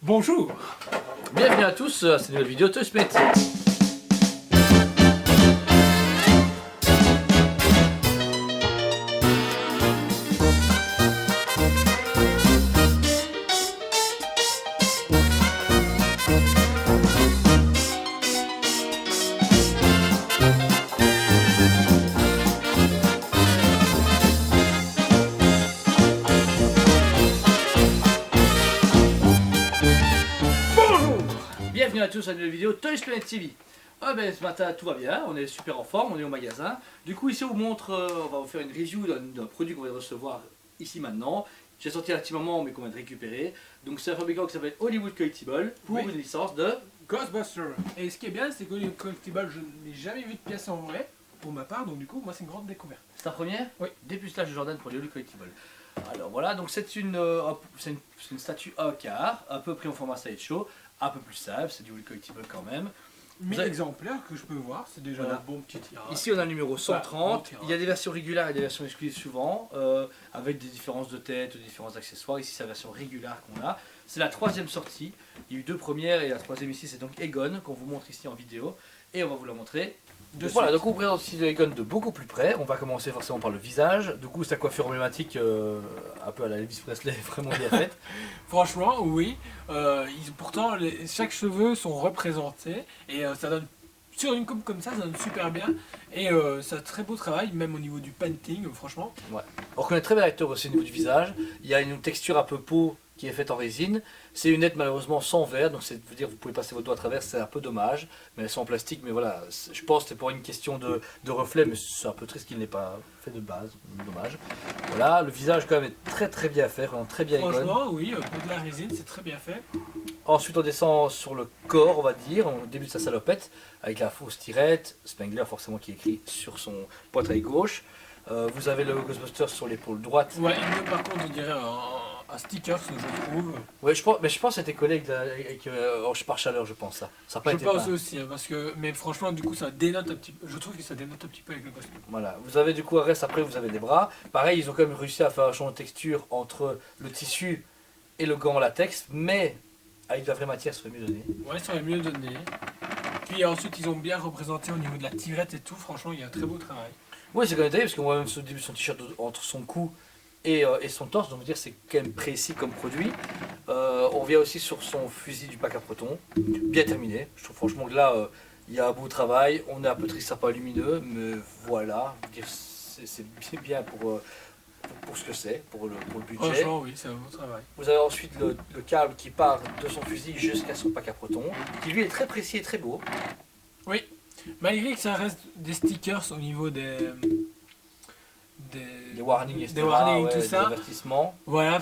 Bonjour. Bienvenue à tous à cette nouvelle vidéo Toy Split. Bienvenue à tous à une nouvelle vidéo Toy Planet TV. Ce matin tout va bien, on est super en forme, on est au magasin. Du coup ici on vous montre, on va vous faire une review d'un produit qu'on vient de recevoir ici maintenant. J'ai sorti un petit moment mais qu'on vient de récupérer. Donc c'est un fabricant qui s'appelle Hollywood Collectible pour une licence de Ghostbusters. Et ce qui est bien, c'est que les collectibles, je n'ai jamais vu de pièce en vrai, pour ma part, donc du coup, moi c'est une grande découverte. C'est ta première? Oui. Dépucelage de Jordan pour les Hollywood Collectible. Alors voilà, donc c'est une statue à quart, un peu pris en format sideshow, un peu plus simple, c'est du Hollywood Collectible quand même. 1000 exemplaires que je peux voir, c'est déjà Voilà. un bon petit tirage. Ici on a le numéro 130, Bah, il y a des versions régulières et des versions exclusives souvent, avec des différences de tête, des différents accessoires. Ici c'est la version régulière qu'on a. C'est la troisième sortie, il y a eu deux premières et la troisième ici c'est donc Egon qu'on vous montre ici en vidéo. Et on va vous la montrer. Voilà, donc on vous présente ici Egon de beaucoup plus près. On va commencer forcément par le visage. Du coup sa coiffure emblématique, un peu à la Elvis Presley, vraiment bien faite. Franchement, oui. Pourtant, chaque cheveu sont représentés et ça donne, sur une coupe comme ça donne super bien. Et c'est un très beau travail, même au niveau du painting, franchement. Ouais. On reconnaît très bien l'acteur aussi au niveau du visage. Il y a une texture un peu peau qui est faite en résine. Ces lunettes malheureusement sans verre, donc c'est veut dire vous pouvez passer votre doigt à travers, c'est un peu dommage. Mais elles sont en plastique, mais voilà, je pense que c'est pour une question de reflet, mais c'est un peu triste qu'il n'ait pas fait de base, dommage. Voilà, le visage quand même est très bien fait, vraiment très bien Egon. Franchement, oui, pour de la résine, c'est très bien fait. Ensuite on descend sur le corps, on va dire, on débute sa salopette, avec la fausse tirette, Spengler forcément qui est écrit sur son poitrail gauche. Vous avez le Ghostbusters sur l'épaule droite. Ouais, mais par contre, on dirait un sticker, je trouve. Ouais, je pense que c'était collé avec par chaleur, je pense ça. Ça a pas Je été pense peint. aussi, hein, parce que, mais franchement, du coup, ça dénote un petit peu. Je trouve que ça dénote un petit peu avec le costume. Voilà, vous avez du coup un reste, après vous avez des bras. Pareil, ils ont quand même réussi à faire un changement de texture entre le tissu et le gant en latex, mais avec de la vraie matière, ça serait mieux donné. Ouais, ça aurait mieux donné. Puis ensuite, ils ont bien représenté au niveau de la tirette et tout. Franchement, il y a un très beau travail. Oui, c'est quand même détaillé, parce qu'on voit même au début son t-shirt entre son cou et son torse, donc dire c'est quand même précis comme produit. On vient aussi sur son fusil du pack à protons, bien terminé. Je trouve franchement que là, il y a un beau travail. On est un peu triste, ça pas lumineux, mais voilà, c'est bien pour ce que c'est, pour le budget. Franchement, oui, c'est un beau travail. Vous avez ensuite le câble qui part de son fusil jusqu'à son pack à protons, qui lui est très précis et très beau. Oui, malgré que ça reste des stickers au niveau des warnings, etc. des warnings, ouais, tout des ça. avertissements. Voilà,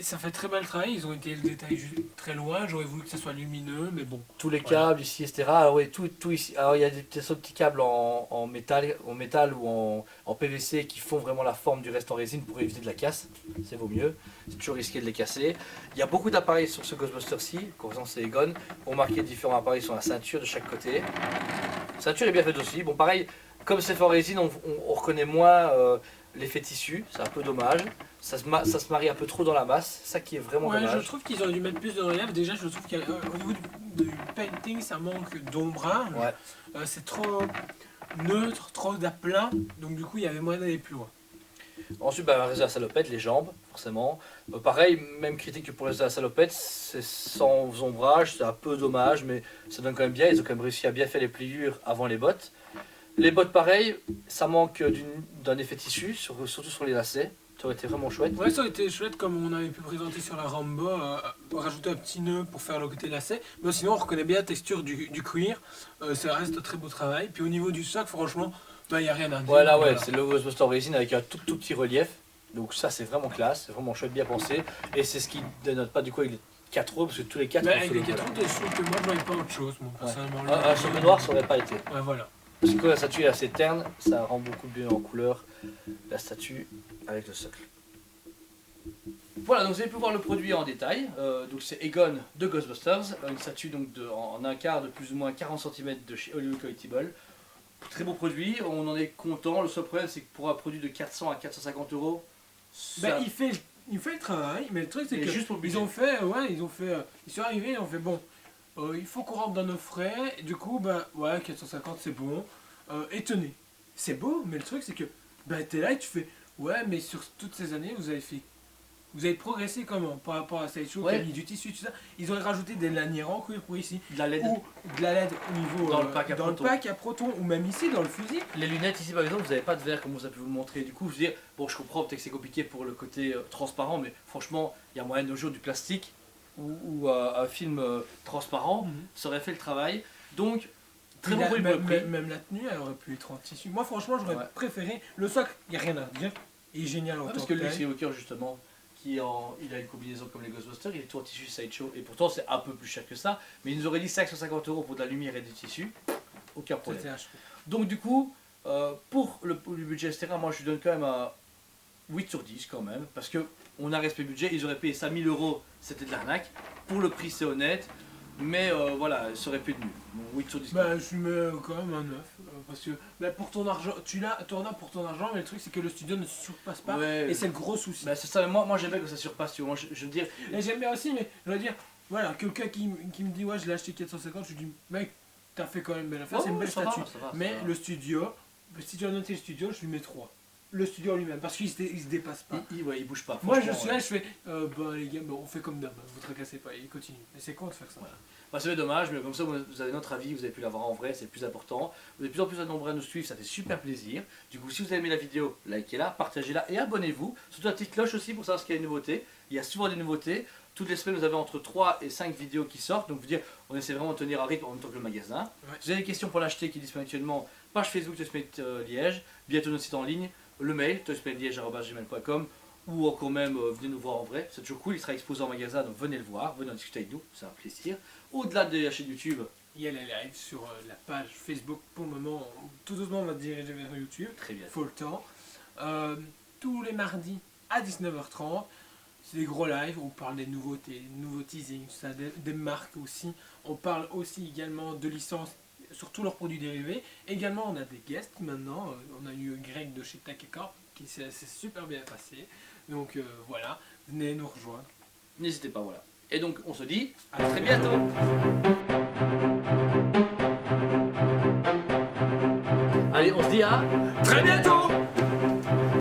ça fait très bien le travail. Ils ont été le détail très loin. J'aurais voulu que ça soit lumineux, mais bon. Tous les Voilà. câbles ici, etc. Ah ouais, tout ici. Alors il y a des petits câbles en métal ou en PVC qui font vraiment la forme du reste en résine pour éviter de la casse. C'est vaut mieux. C'est toujours risqué de les casser. Il y a beaucoup d'appareils sur ce Ghostbuster-ci, comme c'est Egon, pour marquer différents appareils sur la ceinture de chaque côté. La ceinture est bien faite aussi. Bon pareil, comme c'est fait en résine, on reconnaît moins l'effet tissu. C'est un peu dommage. Ça se marie un peu trop dans la masse. Ça qui est vraiment Ouais, dommage. je trouve qu'ils auraient dû mettre plus de relief. Déjà, je trouve qu'au niveau du painting, ça manque d'ombrage. Ouais. C'est trop neutre, trop d'aplat. Donc, du coup, il y avait moyen d'aller plus loin. Ensuite, bah, reste la salopette, les jambes, forcément. Pareil, même critique que pour le reste de la salopette, c'est sans ombrage, c'est un peu dommage, mais ça donne quand même bien. Ils ont quand même réussi à bien faire les pliures avant les bottes. Les bottes, pareil, ça manque d'un effet tissu, surtout sur les lacets. Ça aurait été vraiment chouette. Ouais, ça aurait été chouette comme on avait pu présenter sur la Rambo, rajouter un petit nœud pour faire le côté lacet. Mais sinon, on reconnaît bien la texture du cuir. Ça reste un très beau travail. Puis au niveau du sac, franchement, il n'y a rien à dire. Voilà, ouais, c'est le Ghostbuster Racing avec un tout petit relief. Donc ça, c'est vraiment classe, c'est vraiment chouette, bien pensé. Et c'est ce qui dénote pas du coup avec les 4 roues, parce que tous les 4 Mais avec les 4 roues, je trouve que moi, je voyais pas autre chose, moi, personnellement. Un chemin noir, ça aurait pas été. Ouais, voilà. Parce que la statue est assez terne, ça rend beaucoup mieux en couleur la statue avec le socle. Voilà, donc vous avez pu voir le produit en détail. Donc c'est Egon de Ghostbusters, une statue donc en un quart de plus ou moins 40 cm de chez Hollywood Collectible. Très beau produit, on en est content. Le seul problème c'est que pour un produit de 400 à 450 euros, Ben, il fait le travail, mais le truc c'est Et que juste pour le budget. ils ont fait, ils sont arrivés, ils ont fait bon, il faut qu'on rentre dans nos frais, et du coup, bah ouais, 450 c'est bon, et tenez, c'est beau, mais le truc c'est que, bah t'es là et tu fais, ouais, mais sur toutes ces années, vous avez progressé comment par rapport à Sideshow qui a Ouais. mis du tissu, tout ça, ils auraient rajouté des lanières en cuir pour ici, De la LED. ou de la LED au niveau, Dans le pack à proton. pack à proton, ou même ici dans le fusil. Les lunettes ici par exemple, vous n'avez pas de verre comme vous avez pu vous le montrer. Du coup, je veux dire, bon, je comprends peut-être que c'est compliqué pour le côté transparent, mais franchement, il y a moyen de nos jours du plastique ou un film transparent, ça aurait fait le travail. Donc, très Puis bon prix pour le prix. même la tenue, elle aurait pu être en tissu. Moi, franchement, j'aurais Ouais. préféré. Le socle, il n'y a rien à dire. Il est génial en Ouais, tant parce que que Luke tel. Skywalker justement, il a une combinaison comme les Ghostbusters, il est tout en tissu Sideshow, et pourtant c'est un peu plus cher que ça, mais il nous aurait dit 550 € pour de la lumière et du tissu, aucun problème. C'était acheté. Donc du coup, pour le budget etc., moi je lui donne quand même un 8 sur 10 quand même, parce que on a respect budget, ils auraient payé ça 1000 €, c'était de l'arnaque, pour le prix c'est honnête, mais voilà, ça aurait pu être mieux. Donc 8 sur 10. Bah, je mets quand même un 9. Parce que bah, pour ton argent, tu en as pour ton argent, mais le truc, c'est que le studio ne se surpasse pas. Ouais. Et c'est le gros souci. Bah, c'est ça, mais moi j'aime bien que ça surpasse, tu vois. Moi je veux dire, Et j'aime bien aussi, mais je veux dire, voilà, quelqu'un qui me dit, ouais, je l'ai acheté 450, je lui dis, mec, t'as fait quand même belle affaire, c'est une belle ça va, statue. ça va, ça Mais va. le studio, si tu as noté le studio, je lui mets 3. Le studio lui-même, parce qu'il se dépasse pas. Ouais, il bouge pas. Moi je franchement, suis ouais. là, je fais bah les gars, bah, on fait comme d'hab, vous tracassez pas, il continue. Et c'est con de faire ça. Voilà. Bah, c'est dommage, mais comme ça vous avez notre avis, vous avez pu l'avoir en vrai, c'est le plus important. Vous êtes de plus en plus nombreux à nous suivre, ça fait super plaisir. Du coup, si vous avez aimé la vidéo, likez-la, partagez-la et abonnez-vous. Surtout la petite cloche aussi pour savoir ce qu'il y a de nouveautés. Il y a souvent des nouveautés. Toutes les semaines, vous avez entre 3 et 5 vidéos qui sortent. Donc, vous dire, on essaie vraiment de tenir un rythme en même temps que le magasin. Ouais. Si vous avez des questions pour l'acheter qui est disponible actuellement, page Facebook Toysmate Liège, bientôt notre site en ligne, le mail toysmateliège@gmail.com ou encore même venez nous voir en vrai, c'est toujours cool, il sera exposé en magasin, donc venez le voir, venez en discuter avec nous, c'est un plaisir. Au-delà de la chaîne YouTube, Il y a les lives sur la page Facebook pour le moment. Tout doucement, on va diriger vers YouTube. très bien. Il faut le temps. Tous les mardis à 19h30, c'est des gros lives. On parle des nouveautés, nouveaux teasings, tout ça, des marques aussi. On parle aussi également de licences sur tous leurs produits dérivés. Également, on a des guests maintenant. On a eu Greg de chez Takecorp qui s'est super bien passé. Donc voilà, venez nous rejoindre. N'hésitez pas, voilà. Et donc on se dit À à très bientôt. Allez, on se dit à très bientôt.